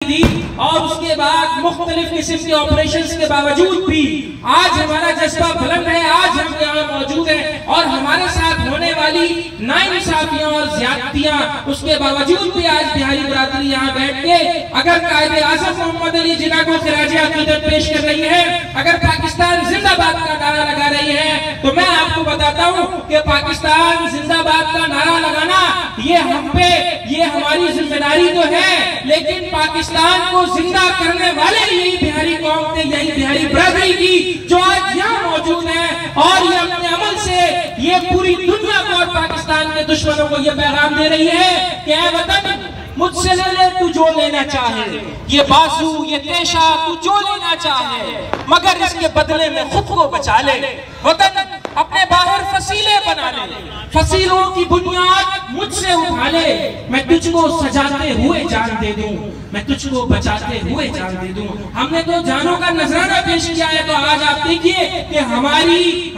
दी और उसके बाद मुख्तलिफ किस्म के ऑपरेशंस के बावजूद भी आज हमारा जज्बा बुलंद है। आज हम यहाँ मौजूद हैं और हमारे साथ होने वाली नाइंसाफियां और ज्यादतियां उसके बावजूद भी आज बिहारी बरादरी यहाँ बैठ के अगर कायदे आज़म मोहम्मद अली जिन्ना को खिराज अकीदत पेश कर रही है, अगर पाकिस्तान जिंदाबाद का नारा लगा रही है, तो मैं आपको बताता हूँ कि पाकिस्तान जिंदाबाद का नारा लगाना ये हम पे, ये हमारी जिम्मेदारी तो है, लेकिन पाकिस्तान को जिंदा करने वाले यही बिहारी कौम थे, यही बिहारी बरादरी की जो आज यहाँ मौजूद है और ये अपने अमल से ये पूरी दुनिया को और पाकिस्तान के दुश्मनों को ये पैगाम दे रही है कि ऐ वतन मुझसे ले ले तू जो लेना चाहे, ये बाजू ये पेशा तू जो लेना चाहे, मगर इसके बदले में खुद को बचा ले। वतन अपने बाहर फसीले बना ले, फसीलों की बुनियाद मुझसे उठा ले, मैं तुझको सजाते हुए जान दे दूं, मैं तुझको बचाते हुए जान दे दूं। हमने तो जानों का नजराना पेश किया है, तो आज आप देखिए कि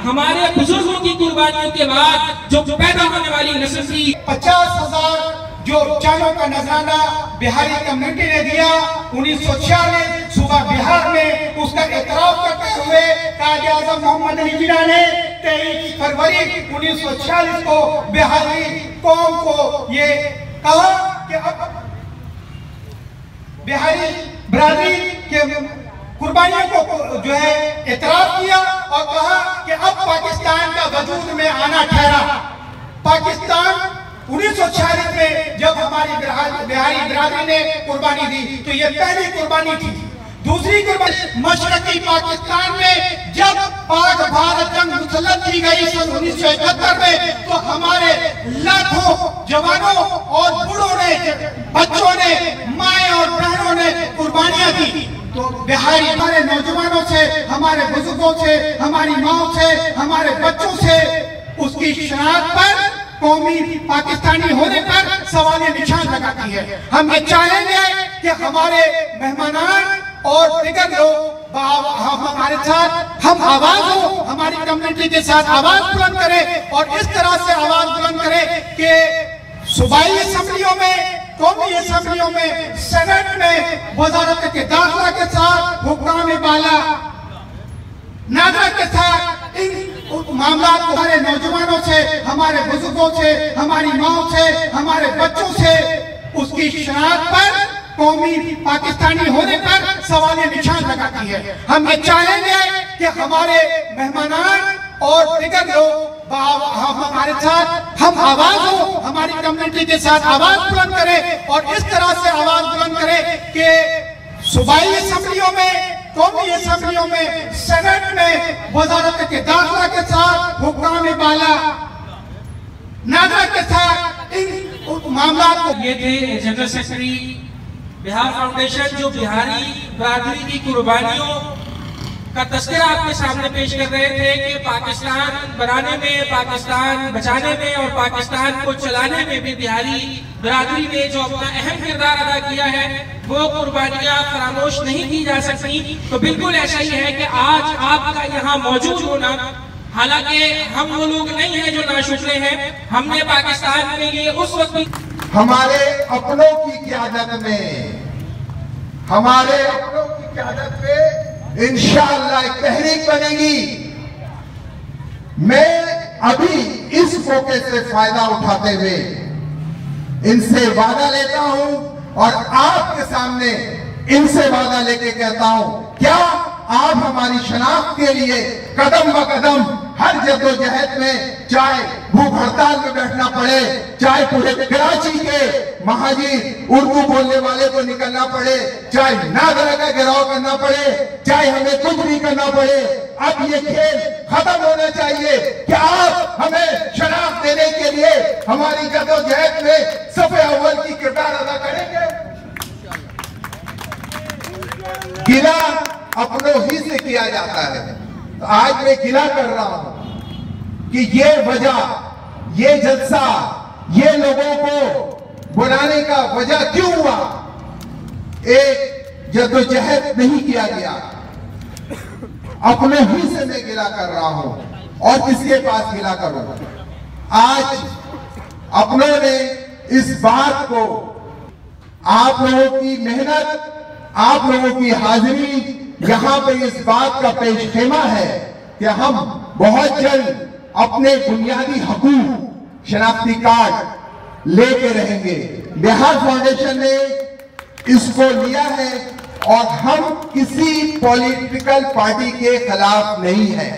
हमारे बुजुर्गों की कुर्बानियों के बाद जो पैदा होने वाली नस्ल की 50,000 जो जानों का नजराना बिहारी कम्युनिटी ने दिया 1946 सुबह बिहार में, उसका एतराफ करते हुए कायदे आज़म मोहम्मद अली जिन्ना ने 23 फरवरी 1946 को बिहारी कौम को ये कहा कि अब बिहारी बरादरी के कुर्बानियों को जो है एतराफ किया और कहा कि अब पाकिस्तान का वजूद में आना ठहरा। पाकिस्तान 1946 में जब हमारी बिहारी बरादरी ने कुर्बानी दी तो ये पहली कुर्बानी थी। दूसरी कुर्बानी मशरकी पाकिस्तान में जब पाक भारत जंग मुसल्लत की गई सन 1971 में, तो हमारे लाखों जवानों और बूढ़ों ने, बच्चों ने, माए और बहनों ने कुर्बानियां दी। तो बिहारी हमारे नौजवानों से, हमारे बुजुर्गों से, हमारी माओ से, हमारे बच्चों से उसकी शनाख्त पर, कौमी पाकिस्तानी होने पर सवाल निशान लगाती है। हम ये चाहेंगे कि हमारे मेहमानान और दिगर लोग हमारे साथ हम आवाज हो, हमारी कम्युनिटी के साथ आवाज बुलंद करें और इस तरह से आवाज बुलंद करें कि सूबाई असेंबलियों में, कौमी असेंबलियों में, सेनेट में, वजारत के दाखिला के साथ, हुक्काम बाला नादरा के साथ इन मामला को हमारे नौजवानों से, हमारे बुजुर्गों से, हमारी माओ से, हमारे बच्चों से उसकी शनाख्त पर, कौमी पाकिस्तानी होने पर सवाल निशान लगाती है। हम ये चाहेंगे कि हमारे मेहमानान और दिगर लोग हमारे साथ हम आवाज हो, हमारी कम्युनिटी के साथ आवाज बुलंद करें और इस तरह से आवाज बुलंद करें कि सूबाई असेंबलियों में, कौमी असेंबलियों में, सेनेट में, वजारत के दाखिला के साथ, हुक्काम बाला नादरा के साथ इन मामला को। ये थे जनरल सेक्रेटरी बिहार फाउंडेशन जो बिहारी बरादरी की कुर्बानियों का तस्करा आपके सामने पेश कर रहे थे कि पाकिस्तान बनाने में, पाकिस्तान बचाने में और पाकिस्तान को चलाने में भी बिहारी बरादरी ने जो अपना अहम किरदार अदा किया है, वो कुर्बानियां फरामोश नहीं की जा सकती। तो बिल्कुल ऐसा ही है कि आज आपका यहाँ मौजूद होना, हालांकि हम वो लोग नहीं हैं जो नाशुक्र हैं, हमने पाकिस्तान के लिए उस वक्त हमारे अपनों की क़यादत में, हमारे अपनों की क़यादत में इंशाअल्लाह एक तहरीक बनेगी। मैं अभी इस मौके से फायदा उठाते हुए इनसे वादा लेता हूं और आपके सामने इनसे वादा लेके कहता हूं, क्या आप हमारी शनाख्त के लिए कदम ब कदम हर जद्दोजहद में, चाहे भूख हड़ताल में बैठना पड़े, चाहे पूरे कराची के महाजी उर्दू बोलने वाले को निकलना पड़े, चाहे नादरा का घेराव करना पड़े, चाहे हमें कुछ भी करना पड़े, अब ये खेल खत्म होना चाहिए। क्या आप हमें शनाख्त देने के लिए हमारी जद्दोजहद में सफ़े अव्वल की किरदार अदा करेंगे? गिला अपनों ही से किया जाता है, तो आज मैं गिला कर रहा हूं कि ये वजह, ये जलसा, ये लोगों को बुलाने का वजह क्यों हुआ? एक जद्दोजहद नहीं किया गया, अपने ही से मैं गिला कर रहा हूं और किसके पास गिला करूं? आज अपनों ने इस बात को, आप लोगों की मेहनत आप लोगों की हाजिरी यहाँ पे इस बात का पेशखेमा है कि हम बहुत जल्द अपने बुनियादी हकूक शनाख्ती कार्ड लेके रहेंगे। बिहार फाउंडेशन ने इसको लिया है और हम किसी पॉलिटिकल पार्टी के खिलाफ नहीं हैं।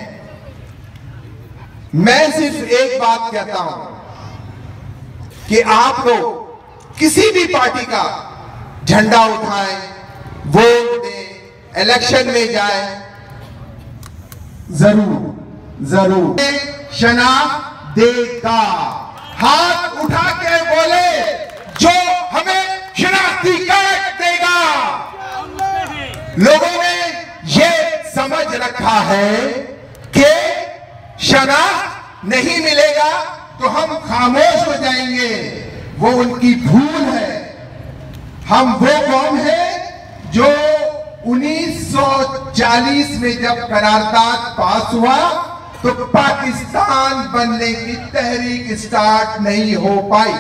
मैं सिर्फ एक बात कहता हूं कि आप लोग किसी भी पार्टी का झंडा उठाएं, वोट दें, इलेक्शन में जाएं, जरूर शनाख्त देगा। हाथ उठा के बोले जो हमें शनाख्ती कार्ड देगा। लोगों ने ये समझ रखा है कि शनाख्त नहीं मिलेगा तो हम खामोश हो जाएंगे। वो उनकी भूल है। हम वो कौम है जो 1940 में जब करारदाद पास हुआ तो पाकिस्तान बनने की तहरीक स्टार्ट नहीं हो पाई।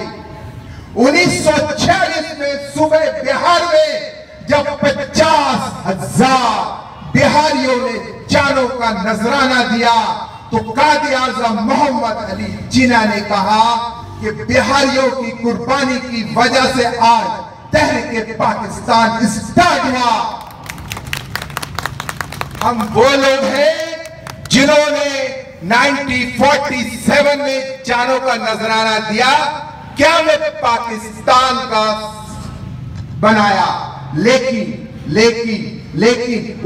1946 में सुबह बिहार में जब 50,000 बिहारियों ने जानों का नजराना दिया तो कायद आज़म मोहम्मद अली जिन्ना ने कहा कि बिहारियों की कुर्बानी की वजह से आज तहरीक पाकिस्तान स्टार्ट हुआ। हम वो लोग हैं जिन्होंने 1947 में जानों का नजराना दिया, क्या में पाकिस्तान का बनाया। लेकिन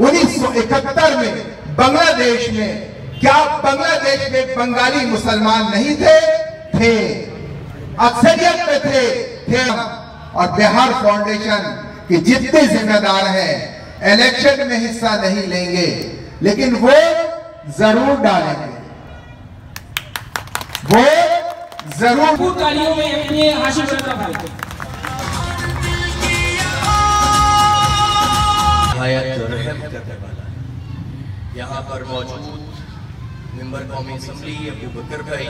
1971 में बांग्लादेश में, क्या बांग्लादेश में बंगाली मुसलमान नहीं थे? अक्सरियत में थे। और बिहार फाउंडेशन के जितने जिम्मेदार हैं इलेक्शन में हिस्सा नहीं लेंगे, लेकिन वो जरूर डालेंगे, वो जरूर। तालियों में अपने हाशिम रजा भाई यहाँ पर मौजूद मेंबर कौमी असम्बली अबू बकर भाई,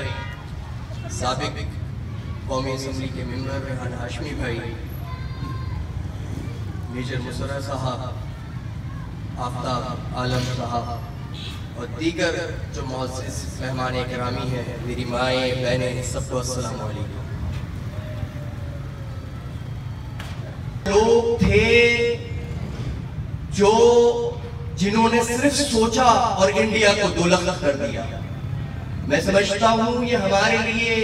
साबिक कौमी असम्बली के मेंबर रेहान हाशमी भाई, मेजर मुसर्रफ साहब, आफ्ताब आलम साहब और दीगर जो मौजूद मेहमान इकरामी हैं, मेरी माएँ बहनें, सबको अस्सलाम वालेकुम। लोग थे जो जिन्होंने सिर्फ सोचा और इंडिया को दो लख्त कर दिया। मैं समझता हूं ये हमारे लिए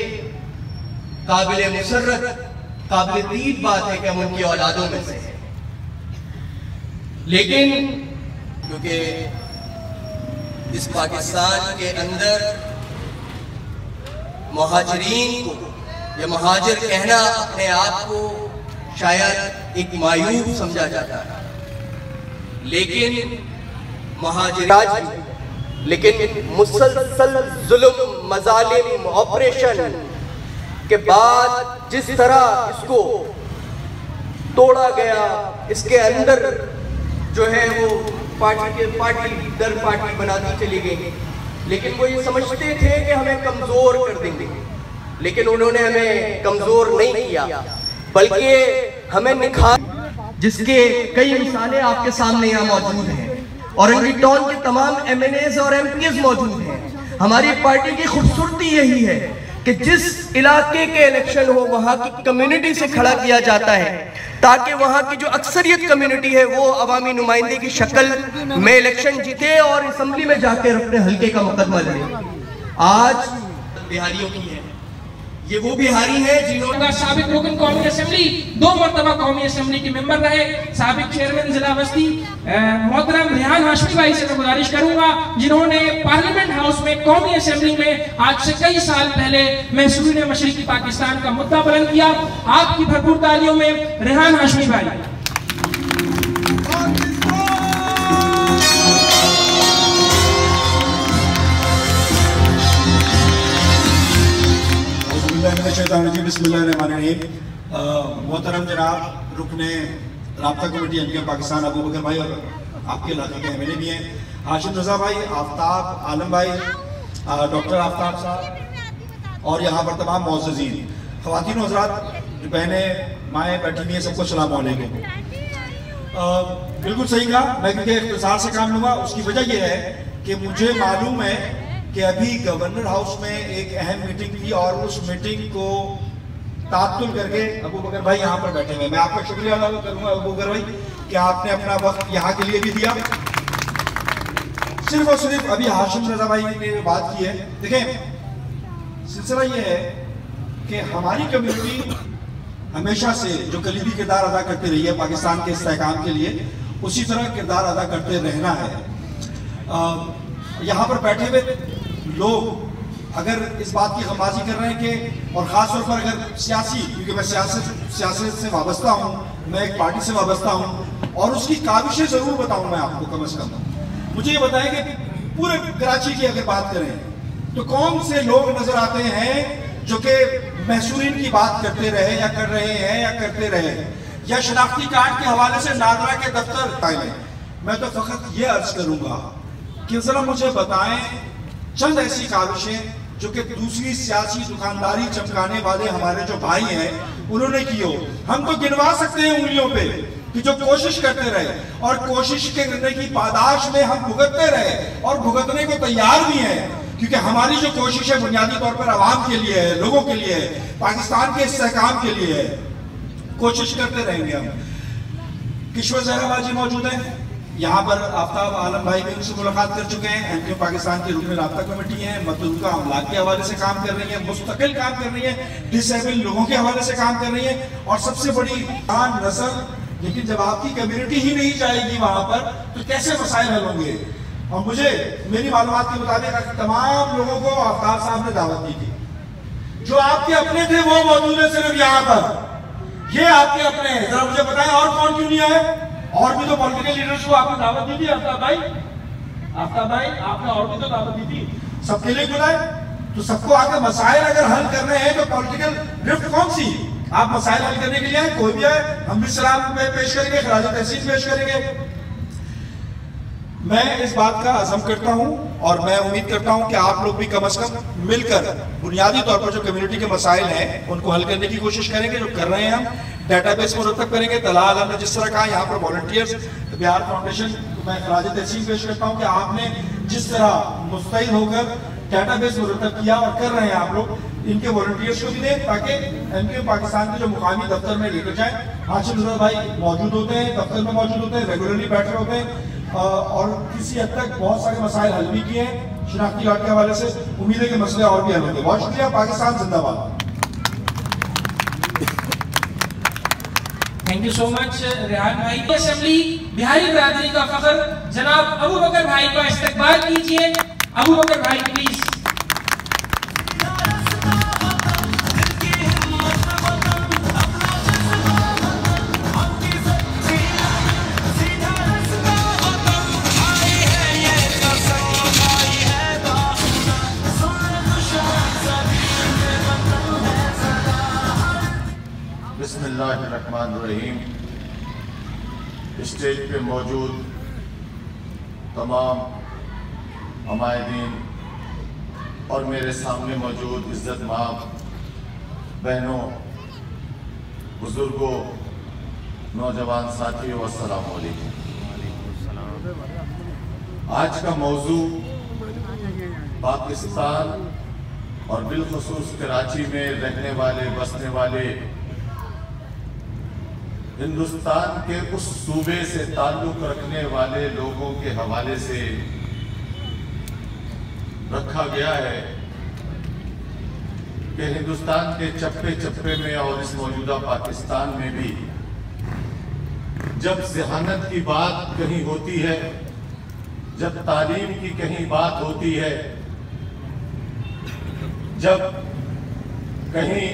काबिल मुसर्रत, काबिल दीद बात है कि हम उनकी औलादों में से हैं। लेकिन क्योंकि इस पाकिस्तान के अंदर मुहाजिरीन को या मुहाजिर कहना अपने आप को शायद एक मायूब समझा जाता है, लेकिन लेकिन मुसलसल जुल्म, मजालिम, ऑपरेशन के बाद जिस तरह इसको तोड़ा गया, इसके अंदर जो है वो पार्टी दर पार्टी बनाती चली गई। लेकिन वो ये समझते थे कि हमें कमजोर कर देंगे, लेकिन उन्होंने हमें कमजोर नहीं किया बल्कि हमें निखार, जिसके कई मिसालें आपके सामने यहाँ मौजूद हैं और टॉन के तमाम MNAs और MPs मौजूद हैं। हमारी पार्टी की खूबसूरती यही है कि जिस इलाके के इलेक्शन हो वहाँ की कम्युनिटी से खड़ा किया जाता है ताकि वहाँ की जो अक्सरियत कम्युनिटी है वो अवामी नुमाइंदे की शक्ल में इलेक्शन जीते और असम्बली में जाकर अपने हल्के का मुकदमा लड़े। आज बिहारियों की है, ये वो बिहारी है जिन्होंने साबिक रुकन कौमी असेंबली, 2 मरतबा कौमी असेंबली के मेंबर रहे, साबिक चेयरमैन जिला बस्ती मोहतरम रेहान हाशमी भाई से मैं गुजारिश करूंगा जिन्होंने पार्लियामेंट हाउस में कौमी असेंबली में आज से कई साल पहले महसूर मशरिकी पाकिस्तान का मुद्दा बुलंद किया। आपकी भरपूर तालियों में रेहान हाशमी भाई। मोहतरम जनाब रुकने राब्ता कमेटी एमके पाकिस्तान अबू बकर भाई और आपके इलाके के MNA भी हैं, हाशिम रजा भाई, आफ्ताब आलम भाई, डॉक्टर आफ्ताब साहब और यहाँ पर तमाम मौजूदीन ख़वातीन हज़रात, बहनें, माएँ बैठी हुई हैं, सबको सलाम अलैकुम। बिल्कुल सही कहा। मैं क्योंकि इख्तिसार से काम लूंगा, उसकी वजह यह है कि मुझे मालूम है कि अभी गवर्नर हाउस में एक अहम मीटिंग थी और उस मीटिंग को तातुल करके अबू बकर भाई यहाँ पर बैठे हुए, मैं आपका शुक्रिया अदा करूंगा अबू बकर भाई कि आपने अपना वक्त यहाँ के लिए भी दिया। सिर्फ और सिर्फ अभी हाशिम रजा भाई ने बात की है। देखें, सिलसिला ये है कि हमारी कम्युनिटी हमेशा से जो कलीदी किरदार अदा करती रही है पाकिस्तान के इस्तेहकाम के लिए, उसी तरह किरदार अदा करते रहना है। यहाँ पर बैठे हुए लोग अगर इस बात की गमबाजी कर रहे हैं कि, और ख़ास तौर पर अगर सियासी, क्योंकि मैं सियासत से वाबस्ता हूँ, मैं एक पार्टी से वाबस्ता हूँ और उसकी काविशें ज़रूर बताऊँ मैं आपको। कम से कम मुझे ये बताएं कि पूरे कराची की अगर बात करें तो कौन से लोग नज़र आते हैं जो कि महसूरीन की बात करते रहे या कर रहे हैं या करते रहे, या शनाख्ती कार्ड के हवाले से नादरा के दफ्तर आए। मैं तो फ़कत ये अर्ज करूँगा कि ज़रा मुझे बताएं चंद ऐसी काविशें जो कि दूसरी सियासी दुकानदारी चमकाने वाले हमारे जो भाई हैं उन्होंने की हो। हम तो गिनवा सकते हैं उंगलियों पे कि जो कोशिश करते रहे और कोशिश करने की पादाश में हम भुगतते रहे और भुगतने को तैयार भी हैं, क्योंकि हमारी जो कोशिश है बुनियादी तौर पर आवाम के लिए है, लोगों के लिए है, पाकिस्तान के इस्तेहकाम के लिए है। कोशिश करते रहेंगे हम। किश्वर जहरा जी मौजूद हैं यहाँ पर। आफ्ताब आलम भाई भी उनसे मुलाकात कर चुके हैं। एमक्यू पाकिस्तान की रुकन राब्ता कमेटी है, मतलूका अमलाक के हवाले से काम कर रही है, मुस्तकिल काम कर रही है, डिसेबल लोगों के हवाले से काम कर रही है। और सबसे बड़ी नस्ल, लेकिन जब आपकी कम्युनिटी ही नहीं जाएगी वहां पर तो कैसे मसाइल हल होंगे। और मुझे मेरी मालूमात के मुताबिक तमाम लोगों को आफ्ताब साहब ने दावत दी थी। जो आपके अपने थे वो मौजूद है सिर्फ यहाँ पर, ये आपके अपने हैं। जरा मुझे बताएं और कौन क्यों नहीं आए? और भी तो पॉलिटिकल लीडर्स को आपने दावत दी थी। आफ्ताब भाई आपने और भी तो दावत दी थी, सबके लिए बुलाए। तो सबको आकर मसाइल अगर हल कर रहे हैं तो पॉलिटिकल ड्रिफ्ट कौन सी? आप मसाइल हल करने के लिए आए, कोई भी आए, हम भी सलाम पेश करेंगे, खराज तहसीन पेश करेंगे। मैं इस बात का अज़म करता हूं और मैं उम्मीद करता हूं कि आप लोग भी कम से कम मिलकर बुनियादी तौर पर जो कम्युनिटी के मसाइल हैं उनको हल करने की कोशिश करेंगे, जो कर रहे हैं हम। डाटाबेस मुरतब करेंगे। तलाल हमने जिस तरह कहा, यहाँ पर वॉलंटियर्स, बिहार फाउंडेशन, मैं खराज तहसीन पेश करता हूँ कि आपने जिस तरह मुस्तैद होकर डाटाबेस मुरतब किया और कर रहे हैं आप लोग, इनके वॉलंटियर्स को भी दें ताकि एमक्यू पाकिस्तान के जो मुकामी दफ्तर में लेकर जाएं। हाशिम रजा भाई मौजूद होते हैं, दफ्तर में मौजूद होते हैं, रेगुलरली बैठ रहे होते हैं और किसी हद तक बहुत सारे मसाइल हल भी किए हैं शनाख्ती कार्ड के हवाले से। उम्मीद है कि मसले और भी हल होंगे। बहुत शुक्रिया। पाकिस्तान जिंदाबाद। Thank you so much Rehan भाई। असेंबली बिहारी बिरादरी का फख्र जनाब अबू बकर भाई का इस्तकबाल कीजिए। अबू बकर भाई प्लीज। बिस्मिल्लाहिर्रहमानिर्रहीम। स्टेज पे मौजूद तमाम हमायदीन और मेरे सामने मौजूद इज़्ज़त माब बहनों, बुजुर्गों, नौजवान साथियों, अस्सलाम वालेकुम। आज का मौजू पाकिस्तान और बिलखुसूस कराची में रहने वाले, बसने वाले, हिंदुस्तान के उस सूबे से ताल्लुक रखने वाले लोगों के हवाले से रखा गया है कि हिंदुस्तान के चप्पे चप्पे में और इस मौजूदा पाकिस्तान में भी जब ज़हानत की बात कहीं होती है, जब तालीम की कहीं बात होती है, जब कहीं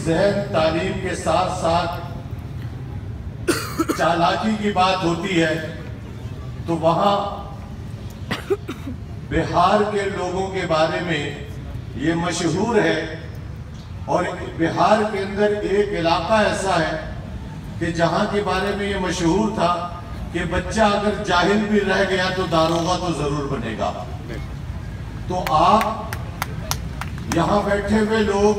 ज़हन तालीम के साथ साथ चालाकी की बात होती है, तो वहाँ बिहार के लोगों के बारे में ये मशहूर है। और बिहार के अंदर एक इलाका ऐसा है कि जहाँ के बारे में ये मशहूर था कि बच्चा अगर जाहिल भी रह गया तो दारोगा तो ज़रूर बनेगा। तो आप यहाँ बैठे हुए लोग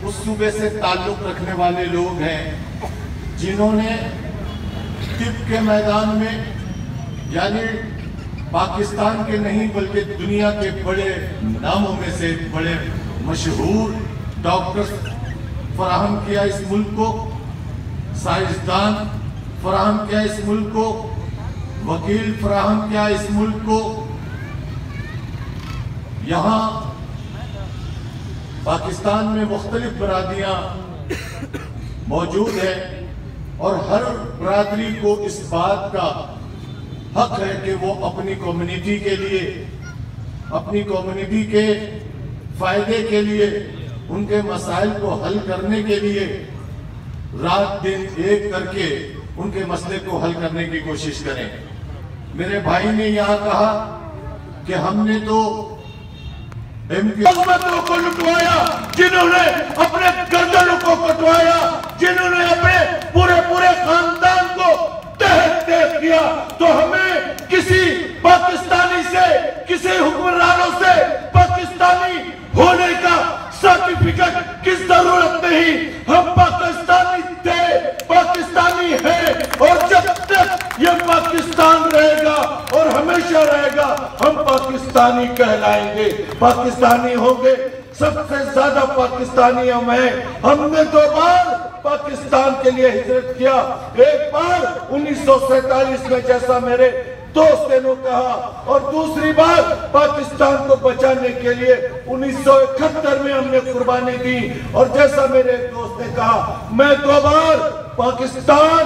उस सूबे से ताल्लुक रखने वाले लोग हैं जिन्होंने तिब के मैदान में, यानी पाकिस्तान के नहीं बल्कि दुनिया के बड़े नामों में से बड़े मशहूर डॉक्टर फराहम किया इस मुल्क को, साइंसदान फराहम किया इस मुल्क को, वकील फराहम किया इस मुल्क को। यहाँ पाकिस्तान में मुख्तलिफ बरादरियाँ मौजूद हैं और हर बरादरी को इस बात का हक है कि वो अपनी कम्युनिटी के लिए, अपनी कम्युनिटी के फायदे के लिए, उनके मसाइल को हल करने के लिए रात दिन एक करके उनके मसले को हल करने की कोशिश करें। मेरे भाई ने यहाँ कहा कि हमने तो हुकूमतों को लुटवाया, जिन्होंने अपने गर्दनों को कटवाया, जिन्होंने अपने पूरे पूरे खानदान को तहस किया, तो हमें किसी पाकिस्तानी से, किसी हुक्मरानों से पाकिस्तानी होने का सर्टिफिकेट की जरूरत नहीं। हम पाकिस्तानी थे, पाकिस्तानी है, और जब तक ये पाकिस्तान रहेगा और हमेशा रहेगा, हम पाकिस्तानी कहलाएंगे, पाकिस्तानी होंगे। सबसे ज्यादा पाकिस्तानी हम हैं। हमने 2 बार पाकिस्तान के लिए हिजरत किया। एक बार 1947 में, जैसा मेरे दोस्त ने कहा, और दूसरी बार पाकिस्तान को बचाने के लिए 1971 में हमने कुर्बानी दी। और जैसा मेरे दोस्त ने कहा, मैं 2 बार पाकिस्तान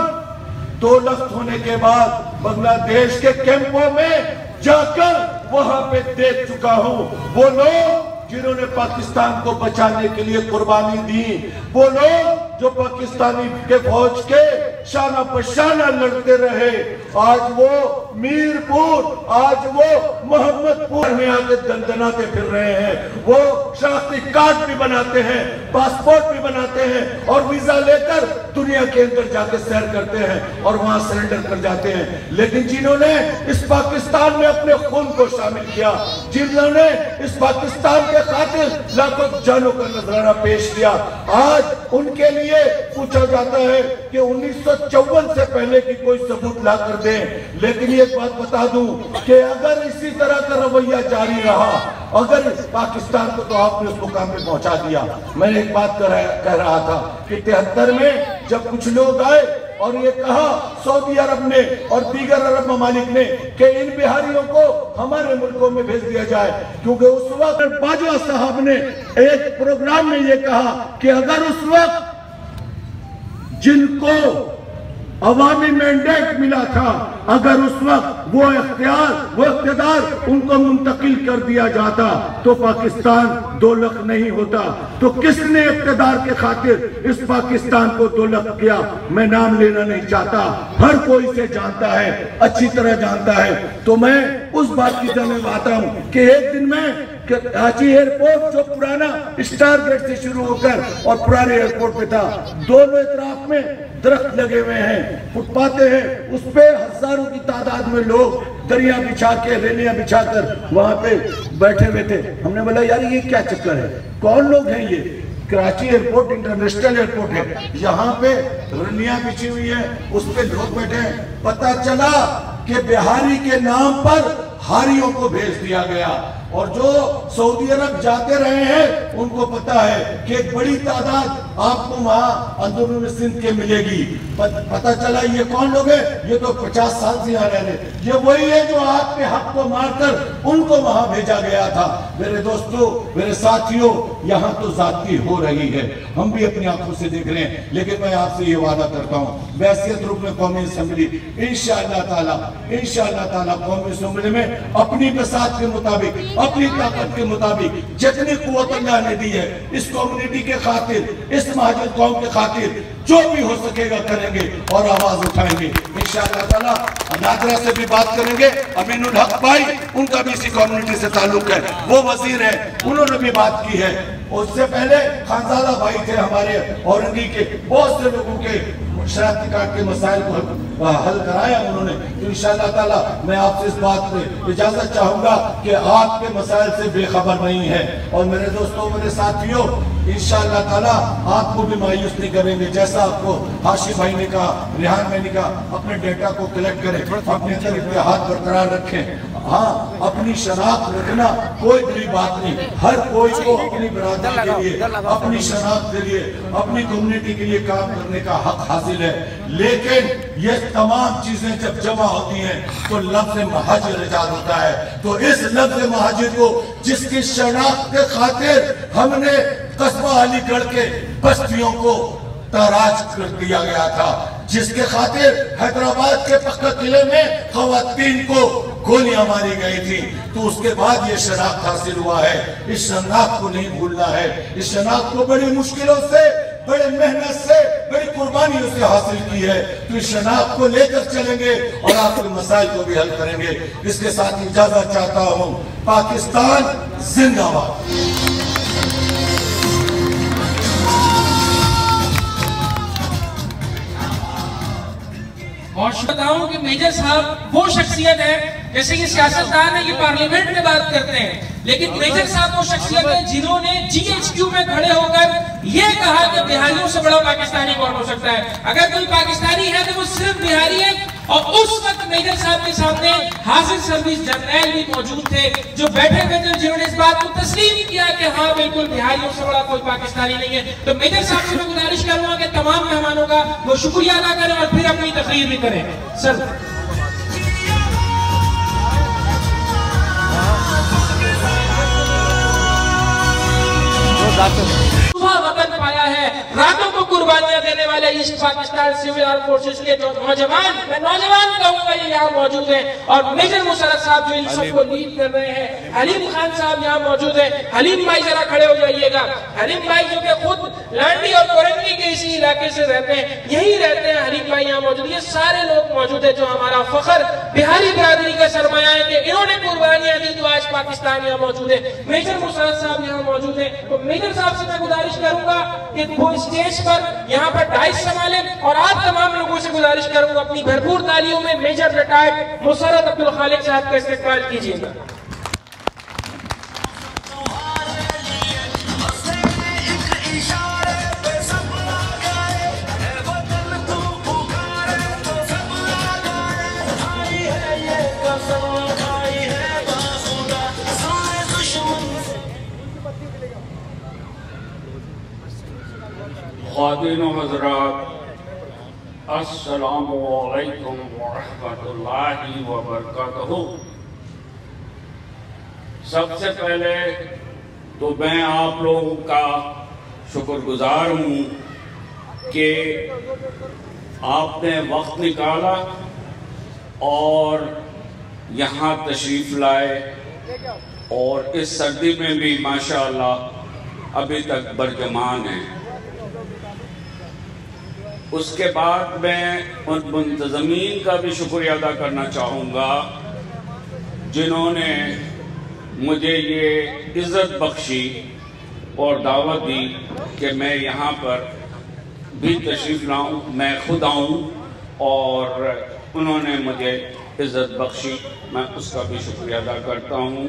2 लख्त होने के बाद बांग्लादेश के कैंपों में जाकर वहां पे देख चुका हूं। वो लोग जिन्होंने पाकिस्तान को बचाने के लिए कुर्बानी दी, वो लोग जो पाकिस्तानी के फौज के शाना पशाना लड़ते रहे, आज वो मीरपुर, आज वो मोहम्मदपुर में आके दंदनाते फिर रहे हैं। वो शनाख्ती कार्ड भी बनाते हैं, पासपोर्ट भी बनाते हैं, और वीजा लेकर दुनिया के अंदर जाके सैर करते हैं और वहां सरेंडर कर जाते हैं। लेकिन जिन्होंने इस पाकिस्तान में अपने खून को शामिल किया, जिन्होंने इस पाकिस्तान के खातिर लाखों जानों का नजराना पेश किया, आज उनके लिए पूछा जाता है कि 1954 से पहले की कोई सबूत ला कर दें। लेकिन एक बात बता दूं कि अगर इसी तरह का रवैया जारी रहा, अगर पाकिस्तान को, तो आपने उस मुकाम पे पहुंचा दिया। मैं एक बात कह रहा था कि 73 में जब कुछ लोग आए और ये कहा सऊदी अरब ने और दीगर अरब ममालिक ने कि इन बिहारियों को हमारे मुल्कों में भेज दिया जाए, क्योंकि उस वक्त बाजवा साहब ने एक प्रोग्राम में ये कहा कि अगर उस वक्त जिनको अवामी मैंडेट मिला था, अगर उस वक्त वो इख्तियार उनको मुंतकिल कर दिया जाता तो पाकिस्तान 2 लाख नहीं होता। तो किसने इख्तियार के खातिर इस पाकिस्तान को 2 लाख किया? मैं नाम लेना नहीं चाहता, हर कोई इसे जानता है, अच्छी तरह जानता है। तो मैं उस बात की जानने आता हूँ कि एक दिन में कराची एयरपोर्ट, जो पुराना स्टार गेट से शुरू होकर और पुराने एयरपोर्ट पे था, दोनों तरफ में दरख्त लगे हुए हैं, फुटपाते हैं, उस पे हजारों की तादाद में लोग दरिया बिछा के, रेलियां बिछा कर वहां पे बैठे हुए थे। हमने बोला यार ये क्या चक्कर है, कौन लोग हैं ये? कराची एयरपोर्ट इंटरनेशनल एयरपोर्ट है, यहाँ पे रनियां बिछी हुई है, उस पे लोग बैठे हैं। पता चला कि बिहारी के नाम पर हारियों को भेज दिया गया, और जो सऊदी अरब जाते रहे हैं उनको पता है कि एक बड़ी तादाद आपको वहां अंदरूनी सिंध के मिलेगी। पता चला ये कौन लोग हैं? ये तो 50 साल से यहाँ रह रहे, ये वही है जो आपके हक को मारकर उनको वहां भेजा गया था। मेरे दोस्तों, मेरे साथियों, यहाँ तो जाती हो रही है, हम भी अपनी आंखों से देख रहे हैं। लेकिन मैं आपसे ये वादा करता हूँ, बैसियत रुकन कौमी असेंबली इंशाअल्लाह ताला कौमी असेंबली में अपनी बसात के मुताबिक, अपनी ताकत के मुताबिक जितनी कुव्वत अल्लाह ने दी है, इस कम्युनिटी के खातिर, इस महाजर कौम के खातिर जो भी हो सकेगा करेंगे और आवाज उठाएंगे इंशाअल्लाह ताला। नादरा से भी बात करेंगे, अमीनुल हक भाई, उनका भी इसी कम्युनिटी से ताल्लुक है, वो वजीर है, उन्होंने भी बात की है। उससे पहले खानजादा भाई थे हमारे औरंगी के, बहुत से लोगों के शनाख्ती कार्ड के मसाइल को हल कराया उन्होंने, तो इंशाअल्लाह ताला मैं आपसे इस बात पे इजाजत चाहूंगा कि आपके मसाइल से बेखबर नहीं है। और मेरे दोस्तों, मेरे साथियों, इंशाअल्लाह ताला आपको भी मायूस नहीं करेंगे। जैसा आपको हाशिम भाई ने कहा, रिहान भाई ने कहा, अपने डेटा को कलेक्ट करें, अपने अंदर हाथ बरकरार रखें। हाँ, अपनी शनाख्त रखना कोई बड़ी बात नहीं, हर कोई को अपनी बरादरी के लिए, अपनी शनाख्त के लिए, अपनी कम्युनिटी के लिए काम करने का हक हासिल है। लेकिन ये तमाम चीजें जब जमा होती हैं तो लफ्ज़ महाजिर इजाद होता है। तो इस लफ्ज़ महाजिर को, जिसकी शनाख्त के खातिर हमने कस्बा अलीगढ़ के बस्तियों को ताराज कर दिया गया था, जिसके खातिर हैदराबाद के पक्का किले में खवातीन को गोलियां मारी गई थी, तो उसके बाद ये शनाख्त हासिल हुआ है। इस शनाख्त को नहीं भूलना है। इस शनाख्त को बड़ी मुश्किलों से, बड़ी मेहनत से, बड़ी कुर्बानियों से हासिल की है। तो इस शनाख्त को लेकर चलेंगे और आपके मसाइल को भी हल करेंगे। इसके साथ इजाजत चाहता हूँ। पाकिस्तान जिंदाबाद। और बताऊं कि मेजर साहब वो शख्सियत है, जैसे कि सियासतदान है, ये पार्लियामेंट में बात करते हैं, लेकिन मेजर साहब वो शख्सियत है जिन्होंने GHQ में खड़े होकर ये कहा कि बिहारियों से बड़ा पाकिस्तानी कौन हो सकता है। अगर कोई पाकिस्तानी है तो वो सिर्फ बिहारी है। और उस वक्त मेजर साहब के सामने हाजिर सर्विस जर्नैल भी मौजूद थे, जो बैठे हुए थे, जिन्होंने इस बात को तस्लीम किया कि हाँ बिल्कुल बिहारियों से बड़ा कोई पाकिस्तानी नहीं है। तो मेजर साहब से मैं गुजारिश करूंगा कि तमाम मेहमानों का वो शुक्रिया अदा करें और फिर अपनी तकरीर भी करें। सर, वतन पाया है, रातों को कुर्बानियां देने वाले east Pakistan civil arm forces के जो नौजवान, मैं नौजवान कहूंगा, ये यहाँ मौजूद हैं। और मेजर मुशर्रफ साहब जो इन सबको लीड कर रहे हैं, हलीम खान साहब यहाँ मौजूद हैं। हलीम भाई जरा खड़े हो जाइएगा। हलीम भाई जो कि खुद लांडी और कोरंगी के इसी इलाके से रहते हैं, यही रहते हैं। हलीम भाई यहाँ मौजूद, ये सारे लोग मौजूद है जो हमारा फखर बिहारी बिरादरी का सरमाया है कि इन्होंने कुर्बानियां दी तो आज पाकिस्तान यहाँ मौजूद है। मेजर मुशर्रफ साहब यहाँ मौजूद है। तो मेजर साहब से मैं गुजारिश करूंगा कि वो स्टेज पर यहाँ पर डाइस संभालें और आप तमाम लोगों से गुजारिश करूंगा अपनी भरपूर तालियों में मेजर रिटायर्ड मुशर्रफ अब्दुल खालिक साहब का इस्तेकबाल कीजिएगा। ख़वातीन हज़रात, अस्सलामु अलैकुम व रहमतुल्लाहि व बरकातहू। सबसे पहले तो मैं आप लोगों का शुक्रगुजार हूँ कि आपने वक्त निकाला और यहाँ तशरीफ़ लाए, और इस सर्दी में भी माशाअल्लाह अभी तक बरजमान है। उसके बाद मैं उन मुंतज़मीन का भी शुक्रिया अदा करना चाहूँगा जिन्होंने मुझे ये इज़्ज़त बख्शी और दावत दी कि मैं यहाँ पर भी तशरीफ़ लाऊँ, मैं खुद आऊँ, और उन्होंने मुझे इज़्ज़त बख्शी, मैं उसका भी शुक्रिया अदा करता हूँ।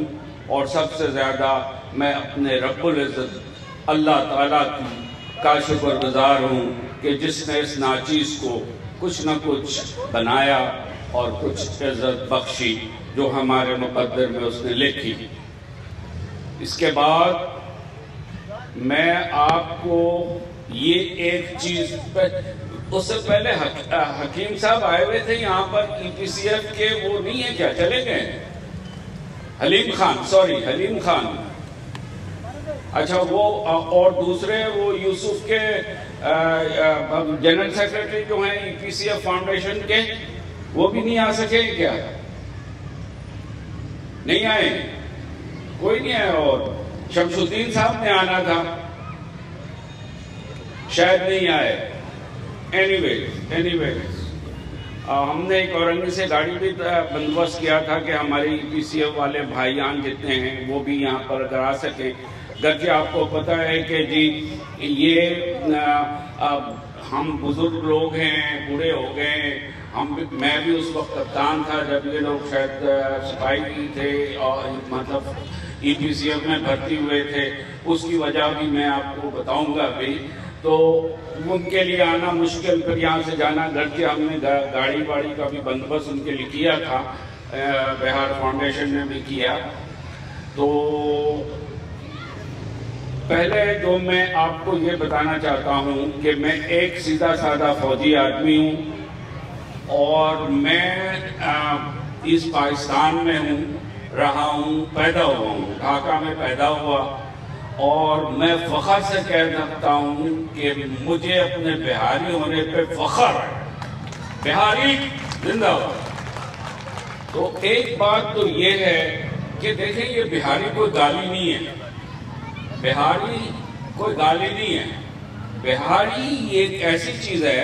और सबसे ज़्यादा मैं अपने रब्बुल इज़्ज़त अल्लाह ताला का शुक्रगुजार हूँ कि जिसने इस नाचीज़ को कुछ न कुछ बनाया और कुछ इज़्ज़त बख्शी जो हमारे मुक़द्दर में उसने लिखी। इसके बाद मैं आपको ये एक चीज़, उससे पहले हकीम साहब आए हुए थे यहाँ पर EPCF के, वो नहीं है क्या, चले गए? हलीम खान, सॉरी हलीम खान, अच्छा वो, और दूसरे वो यूसुफ के जनरल सेक्रेटरी जो हैं EPCF फाउंडेशन के, वो भी नहीं आ सके क्या? नहीं आए, कोई नहीं आया। और शमसुद्दीन साहब ने आना था, शायद नहीं आए। एनीवेज हमने एक औरंगी से गाड़ी भी बंदोबस्त किया था कि हमारे EPCF वाले भाईजान जितने हैं वो भी यहाँ पर अगर आ सकें। गर्चे आपको पता है कि जी ये हम बुजुर्ग लोग हैं, बूढ़े हो गए, मैं भी उस वक्त कप्तान था जब ये लोग शायद सिपाही थे और मतलब EPCF में भर्ती हुए थे, उसकी वजह भी मैं आपको बताऊंगा अभी। तो उनके लिए आना मुश्किल, फिर यहाँ से जाना, घर के हमने गाड़ी वाड़ी का भी बंदोबस्त उनके लिए किया था, बिहार फाउंडेशन ने भी किया। तो पहले जो मैं आपको ये बताना चाहता हूँ कि मैं एक सीधा साधा फौजी आदमी हूँ और मैं इस पाकिस्तान में हूँ, रहा हूँ, पैदा हुआ हूँ, ढाका में पैदा हुआ और मैं फख्र से कह सकता हूँ कि मुझे अपने बिहारी होने पे फख्र है। बिहारी जिंदाबाद। तो एक बात तो ये है कि देखें, ये बिहारी कोई गाली नहीं है, बिहारी कोई गाली नहीं है। बिहारी एक ऐसी चीज है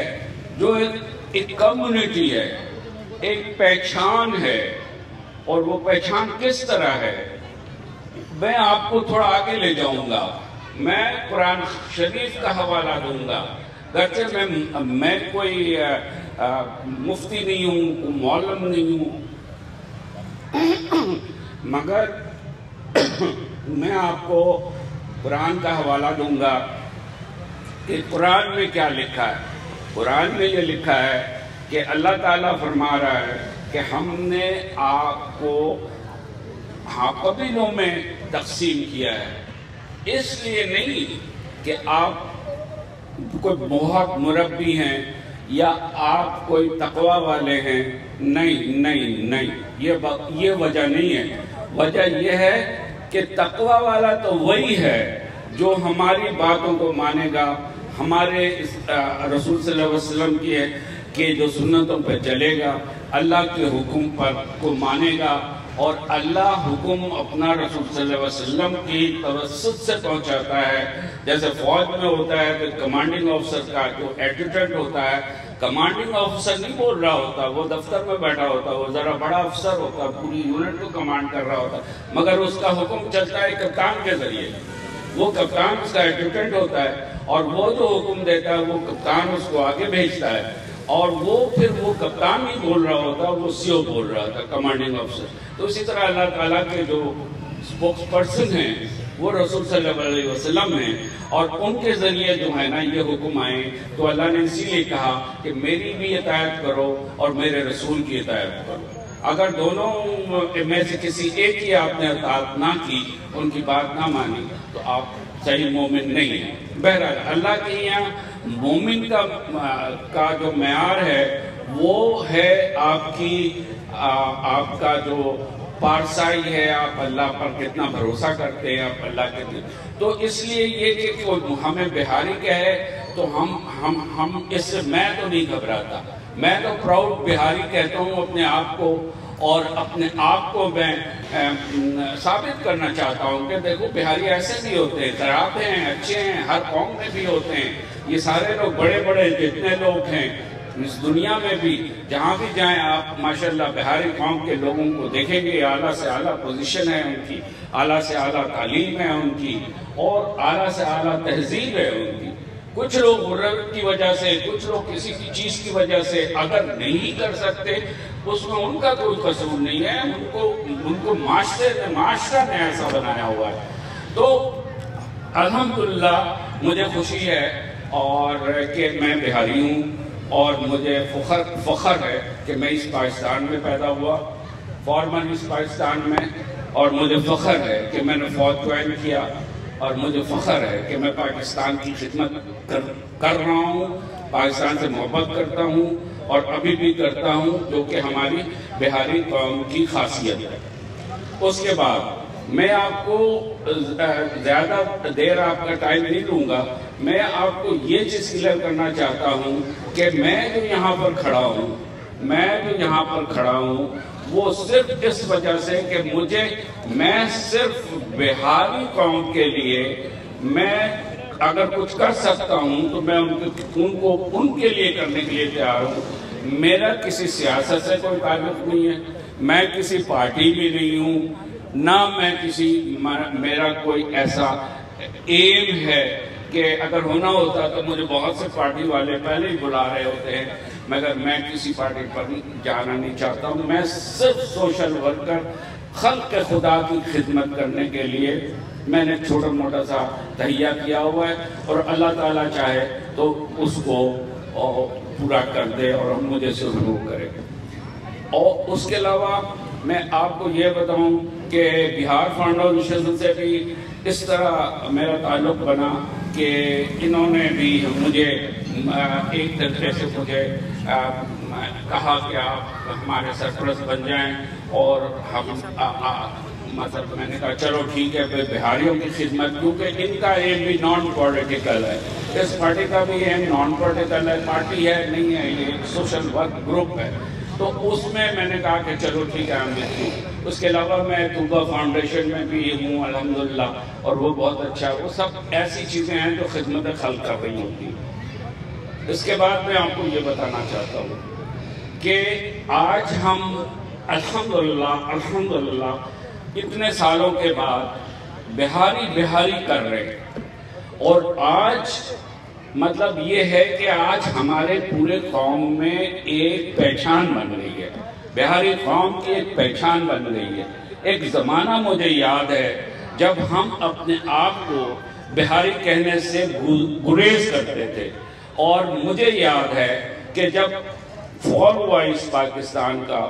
जो एक कम्युनिटी है, एक पहचान है। और वो पहचान किस तरह है, मैं आपको थोड़ा आगे ले जाऊंगा। मैं कुरान शरीफ का हवाला दूंगा। गर्चे मैं कोई मुफ्ती नहीं हूँ, मौलम नहीं हूँ, मगर मैं आपको कुरान का हवाला दूंगा कि कुरान में क्या लिखा है। कुरान में ये लिखा है कि अल्लाह ताला फरमा रहा है कि हमने आपको कबीलों में तकसीम किया है, इसलिए नहीं कि आप कोई बहुत मुरब्बी हैं या आप कोई तकवा वाले हैं। नहीं नहीं नहीं, ये वजह नहीं है। वजह यह है कि तकवा वाला तो वही है जो हमारी बातों को मानेगा, हमारे रसूल सल्लल्लाहु अलैहि वसल्लम की जो सुन्नतों पर चलेगा, अल्लाह के हुक्म पर को मानेगा और अल्लाह हुक्म अपना रसूल सल्लल्लाहु अलैहि वसल्लम की तवस्सुत से पहुंचाता है। जैसे फौज में होता है कि कमांडिंग ऑफिसर का जो एडजुटेंट होता है, कमांडिंग ऑफिसर नहीं बोल रहा होता, वो दफ्तर में बैठा होता, वो जरा बड़ा अफसर होता, पूरी यूनिट को कमांड कर रहा होता, मगर उसका हुक्म चलता है कप्तान के जरिए। वो कप्तान उसका एडजुटेंट होता है और वो जो हुक्म देता है वो कप्तान उसको आगे भेजता है और वो फिर वो कप्तान नहीं बोल रहा होता, वो CO बोल रहा था, कमांडिंग ऑफिसर। तो इसी तरह अल्लाह ताला के जो स्पोक्स पर्सन हैं वो रसूल सल्लल्लाहु अलैहि वसल्लम हैं और उनके जरिए जो है ना ये हुक्म आए। तो अल्लाह ने इसीलिए कहा कि मेरी भी इताअत करो और मेरे रसूल की इताअत करो। अगर दोनों में से किसी एक की आपने इताअत ना की, उनकी बात ना मानी, तो आप सही मोमिन नहीं है। बहरहाल अल्लाह के यहाँ मोमिन का जो मेयार है वो है आपका जो पारसाई है, आप अल्लाह पर कितना भरोसा करते हैं, आप अल्लाह के। तो इसलिए ये कि हमें बिहारी कहे तो हम इससे मैं तो नहीं घबराता, मैं तो प्राउड बिहारी कहता हूँ अपने आप को और अपने आप को मैं साबित करना चाहता हूँ कि देखो बिहारी ऐसे भी होते हैं, खराब हैं, अच्छे हैं, हर कौम में भी होते हैं। ये सारे लोग बड़े बड़े जितने लोग हैं इस दुनिया में भी, जहाँ भी जाएं आप माशाल्लाह बिहारी कौम के लोगों को देखेंगे, आला से आला पोजीशन है उनकी, आला से आला तालीम है उनकी और आला से आला तहजीब है उनकी। कुछ लोग गुर्रत की वजह से, कुछ लोग किसी की चीज की वजह से अगर नहीं कर सकते, उसमें उनका कोई कसूर नहीं है, उनको माशरा ने ऐसा बनाया हुआ है। तो अल्हम्दुलिल्लाह मुझे खुशी है और कि मैं बिहारी हूँ और मुझे फख्र है कि मैं इस पाकिस्तान में पैदा हुआ, फॉर्मन इस पाकिस्तान में, और मुझे फख्र है कि मैंने फौज ज्वाइन किया और मुझे फख्र है कि मैं पाकिस्तान की खिदमत कर रहा हूँ, पाकिस्तान से मोहब्बत करता हूँ और अभी भी करता हूँ, जो कि हमारी बिहारी कौम की खासियत है। उसके बाद मैं आपको ज़्यादा देर आपका टाइम नहीं लूँगा, मैं आपको ये चीज़ क्लियर करना चाहता हूँ कि मैं जो यहाँ पर खड़ा हूँ वो सिर्फ इस वजह से कि मैं सिर्फ बिहारी कौम के लिए मैं अगर कुछ कर सकता हूँ तो मैं उनके लिए करने के लिए तैयार हूँ। मेरा किसी सियासत से कोई ताल्लुक नहीं है, मैं किसी पार्टी में नहीं हूँ, ना मैं मेरा कोई ऐसा एम है कि अगर होना होता तो मुझे बहुत से पार्टी वाले पहले ही बुला रहे होते हैं, मगर मैं किसी पार्टी पर जाना नहीं चाहता हूँ। मैं सिर्फ सोशल वर्कर, खल्क़ खुदा की खिदमत करने के लिए मैंने छोटा मोटा सा तहिया किया हुआ है, और अल्लाह ताला चाहे तो उसको पूरा कर दे और हम मुझे सुरूर करें। और उसके अलावा मैं आपको ये बताऊं कि बिहार फाउंडेशन से भी इस तरह मेरा ताल्लुक़ बना कि इन्होंने भी मुझे एक तरीके से मुझे कहा कि आप हमारे सरपरस्त बन जाएं, और हम मतलब मैंने कहा चलो ठीक है, बिहारियों की खिदमत, क्योंकि इनका एम भी नॉन पॉलिटिकल है, इस पार्टी का भी एम नॉन पॉलिटिकल है, पार्टी है नहीं है, ये सोशल वर्क ग्रुप है। तो उसमें मैंने कहा कि चलो ठीक है, हम उसके अलावा मैं तूबा फाउंडेशन में भी हूँ अल्हम्दुलिल्लाह, और वो बहुत अच्छा है। वो सब ऐसी चीज़ें हैं जो खिदमत खल्क़ कर रही होती हैं। इसके बाद मैं आपको ये बताना चाहता हूँ कि आज हम अल्हम्दुलिल्लाह इतने सालों के बाद बिहारी कर रहे हैं, और आज मतलब ये है कि आज हमारे पूरे कौम में एक पहचान बन गई है, बिहारी कौम की एक पहचान बन गई है। एक ज़माना मुझे याद है जब हम अपने आप को बिहारी कहने से गुरेज करते थे, और मुझे याद है कि जब फॉल हुआ इस पाकिस्तान का,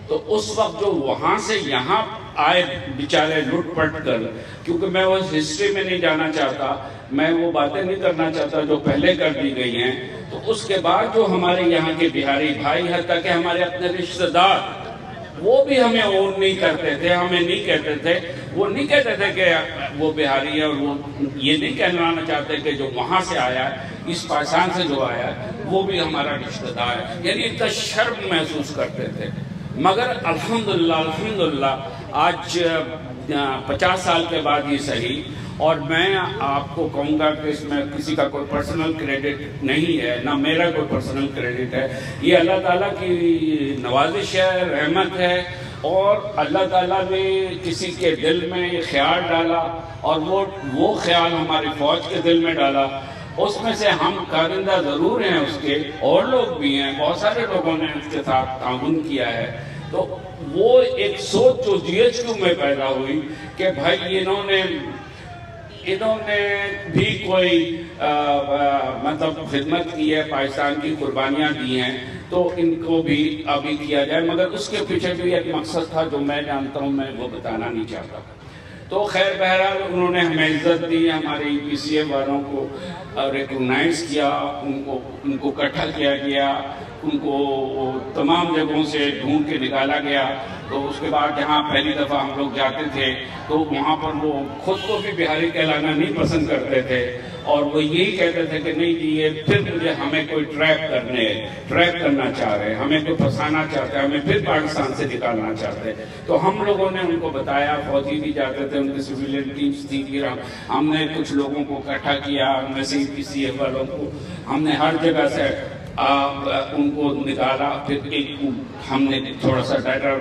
तो उस वक्त जो वहाँ से यहाँ आए बेचारे लुटपट कर, क्योंकि मैं उस हिस्ट्री में नहीं जाना चाहता, मैं वो बातें नहीं करना चाहता जो पहले कर दी गई हैं। तो उसके बाद जो हमारे यहाँ के बिहारी भाई, हत्ता कि हमारे अपने रिश्तेदार, वो भी हमें ओन नहीं करते थे, हमें नहीं कहते थे, वो नहीं कहते थे कि वो बिहारी है, और वो ये नहीं कहना चाहते कि जो वहाँ से आया है, इस पाकिस्तान से जो आया है, वो भी हमारा रिश्तेदार है, यानी इतना शर्म महसूस करते थे। मगर अल्हम्दुलिल्लाह आज 50 साल के बाद ही सही, और मैं आपको कहूँगा कि इसमें किसी का कोई पर्सनल क्रेडिट नहीं है, ना मेरा कोई पर्सनल क्रेडिट है, ये अल्लाह ताला की नवाजिश है, रहमत है, और अल्लाह ताला ने किसी के दिल में ये ख्याल डाला, और वो ख्याल हमारी फौज के दिल में डाला, उसमें से हम कारिंदा ज़रूर हैं उसके, और लोग भी हैं, बहुत सारे लोगों ने उसके साथ ताउन किया है। तो वो एक सोच जो GHQ में पैदा हुई कि भाई इन्होंने भी कोई मतलब खिदमत की है, पाकिस्तान की कुर्बानियाँ दी हैं, तो इनको भी अभी किया जाए। मगर उसके पीछे भी एक मकसद था जो मैं जानता हूँ, मैं वो बताना नहीं चाहता। तो खैर बहरहाल उन्होंने हमें इज्जत दी, हमारे EPCM वालों को रिकॉग्नाइज किया, उनको इकट्ठा किया गया, उनको तमाम जगहों से ढूंढ के निकाला गया। तो उसके बाद जहाँ पहली दफ़ा हम लोग जाते थे तो वहाँ पर वो खुद को भी बिहारी कहलाना नहीं पसंद करते थे, और वो यही कहते थे कि नहीं जी ये फिर हमें कोई ट्रैप करना चाह रहे हैं, हमें कोई फंसाना चाहते हैं, हमें फिर पाकिस्तान से निकालना चाहते हैं। तो हम लोगों ने उनको बताया, फौजी भी जाते थे, उनकी सिविलियन टीम्स थी, फिर हमने कुछ लोगों को इकट्ठा किया, उनमें से EPCM वालों को हमने हर जगह से उनको निकाला। फिर हमने थोड़ा सा डाटा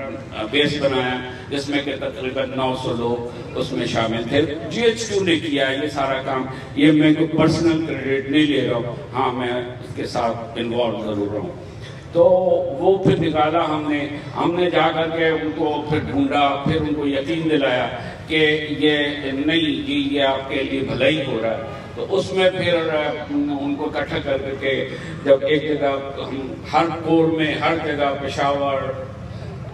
बेस बनाया जिसमें कि तकरीबन 900 लोग उसमें शामिल थे। GHQ ने किया ये सारा काम, ये मैं कोई पर्सनल क्रेडिट नहीं ले रहा हूँ, हाँ मैं इसके साथ इन्वॉल्व जरूर हूँ। तो वो फिर निकाला हमने जा करके उनको फिर ढूंढा, फिर उनको यकीन दिलाया कि ये नहीं जी ये आपके लिए भलाई हो रहा है। तो उसमें फिर उनको इकट्ठा करके जब एक जगह हम हर कोर में हर जगह, पेशावर,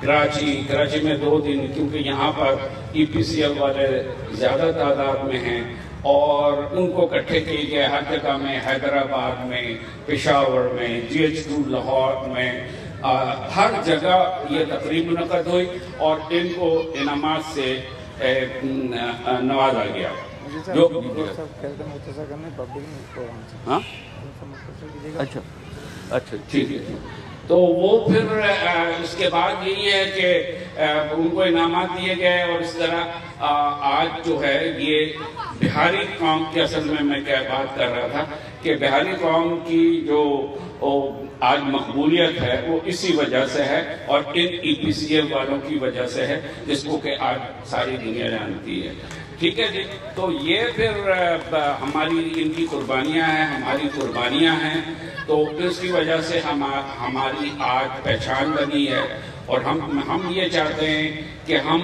कराची में 2 दिन, क्योंकि यहाँ पर EPCM वाले ज़्यादा तादाद में हैं, और उनको इकट्ठे किए गए हर जगह में, हैदराबाद में, पेशावर में, GHQ लाहौर में, हर जगह ये तकरीब मुनक़द हुई और इनको इनामात से नवाजा गया। जो हाँ अच्छा ठीक है। तो वो फिर उसके बाद यही है कि उनको इनामात दिए गए, और इस तरह आज जो है ये बिहारी कौम की, असल में मैं क्या बात कर रहा था कि बिहारी कौम की जो आज मकबूलियत है वो इसी वजह से है, और इन EPCM वालों की वजह से है, जिसको कि आज सारी दुनिया जानती है। ठीक है जी। तो ये फिर हमारी इनकी कुर्बानियां हैं, हमारी कुर्बानियां हैं, तो इसकी वजह से हमारी आज पहचान बनी है। और हम ये चाहते हैं कि हम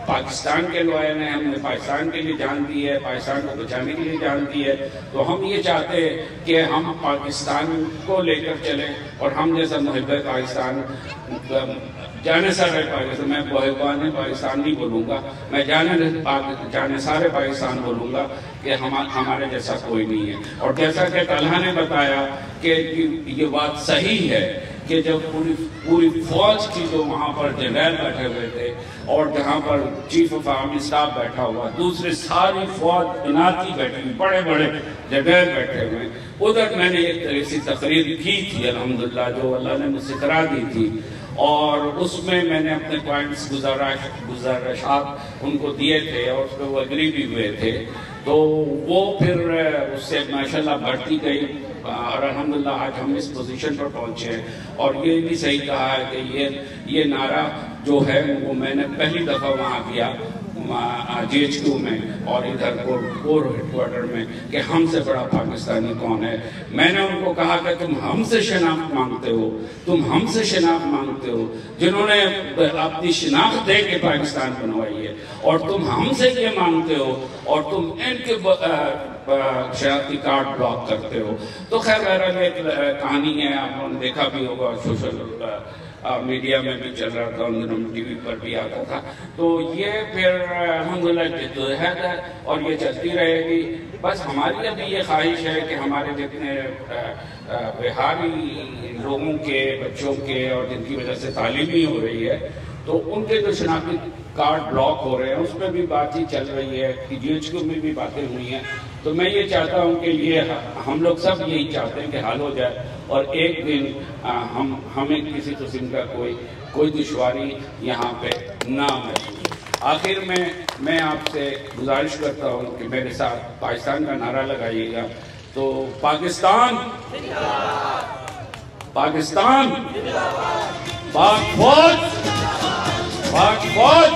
पाकिस्तान के लॉयल हैं, हमने पाकिस्तान के लिए जान दी है, पाकिस्तान को बचाने के लिए जान दी है, तो हम ये चाहते हैं कि हम पाकिस्तान को लेकर चलें। और हम जैसा मुहिब पाकिस्तान, जाने सारे पाकिस्तान, मैं मुहिबान पाकिस्तान नहीं बोलूँगा, मैं जाने सारे पाकिस्तान बोलूँगा कि हमारे जैसा कोई नहीं है। और जैसा कि तलहा ने बताया कि ये बात सही है कि जब पूरी फौज की जो वहाँ पर जनरल बैठे हुए थे और जहाँ पर चीफ ऑफ आर्मी स्टाफ बैठा हुआ, दूसरी सारी फौज इनाती बैठी हुई, बड़े बड़े जनरल बैठे हुए, उधर मैंने एक तरह से तकरीर की थी अल्हम्दुलिल्लाह, जो अल्लाह ने मुझसे करा दी थी। और उसमें मैंने अपने पॉइंट्स गुजारिशात उनको दिए थे और उस पर वो एग्री भी हुए थे। तो वो फिर उससे माशाल्लाह बढ़ती गई और अल्हम्दुलिल्लाह आज हम इस पोजीशन पर पहुंचे हैं। और ये भी सही कहा है कि ये नारा जो है वो मैंने पहली दफ़ा वहाँ किया GHQ में और इधर कोर हेडक्वार्टर में कि हमसे बड़ा पाकिस्तानी कौन है। मैंने उनको कहा कि तुम हमसे शनाख्त मांगते हो, तुम हमसे शनाख्त मांगते हो, जिन्होंने अपनी शनाख्त दे के पाकिस्तान बनवाई है, और तुम हमसे ये मांगते हो और तुम इनके शनाख्ती कार्ड ब्लॉक करते हो। तो खैर बहरहाल एक कहानी है, आप लोगों ने देखा भी होगा, सोशल मीडिया में भी चल रहा था, उन दिनों टीवी पर भी आता था। तो ये फिर अल्हम्दुलिल्लाह जद्दोजहद है और ये चलती रहेगी। बस हमारी अभी ये ख्वाहिश है कि हमारे जितने बिहारी लोगों के बच्चों के और जिनकी वजह से तालीम नहीं हो रही है, तो उनके जो शनाख्ती कार्ड ब्लॉक हो रहे हैं उस पर भी बातचीत चल रही है, कि GHQ में भी बातें हुई हैं। तो मैं ये चाहता हूँ कि ये हम लोग सब यही चाहते हैं कि हल हो जाए और एक दिन हमें किसी किस्म का कोई दुश्वारी यहाँ पे ना महसूस। आखिर में मैं आपसे गुजारिश करता हूँ कि मेरे साथ पाकिस्तान का नारा लगाइएगा। तो पाकिस्तान, पाकिस्तान, पाक फौज, पाक फौज,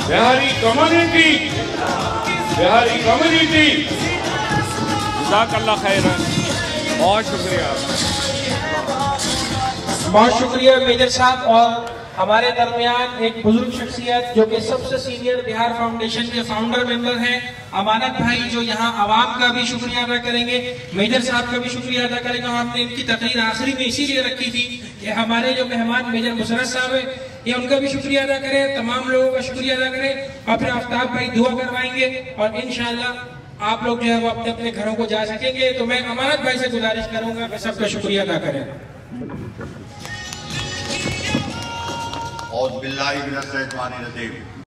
बिहारी कम्युनिटी, बिहारी कम्युनिटी, जज़ाकल्लाह खैरन। बहुत शुक्रिया, बहुत शुक्रिया मेजर साहब। और हमारे दरमियान एक बुजुर्ग शख्सियत जो कि सबसे सीनियर बिहार फाउंडेशन के फाउंडर मेंबर हैं, अमानत भाई, जो यहाँ आवाम का भी शुक्रिया अदा करेंगे, मेजर साहब का भी शुक्रिया अदा करेंगे। हमने इनकी तकरीर आखिरी में इसीलिए रखी थी कि हमारे जो मेहमान मेजर मुशर्रफ साहब है, ये उनका भी शुक्रिया अदा करें, तमाम लोगों का शुक्रिया अदा करें। और फिर आफ्ताब भाई दुआ करवाएंगे और इंशाअल्लाह आप लोग जो है वो अपने अपने घरों को जा सकेंगे। तो मैं अमानत भाई से गुजारिश करूंगा कि सबका शुक्रिया अदा करें। औज़ बिल्लाहि मिनश शैतानिर रजीम।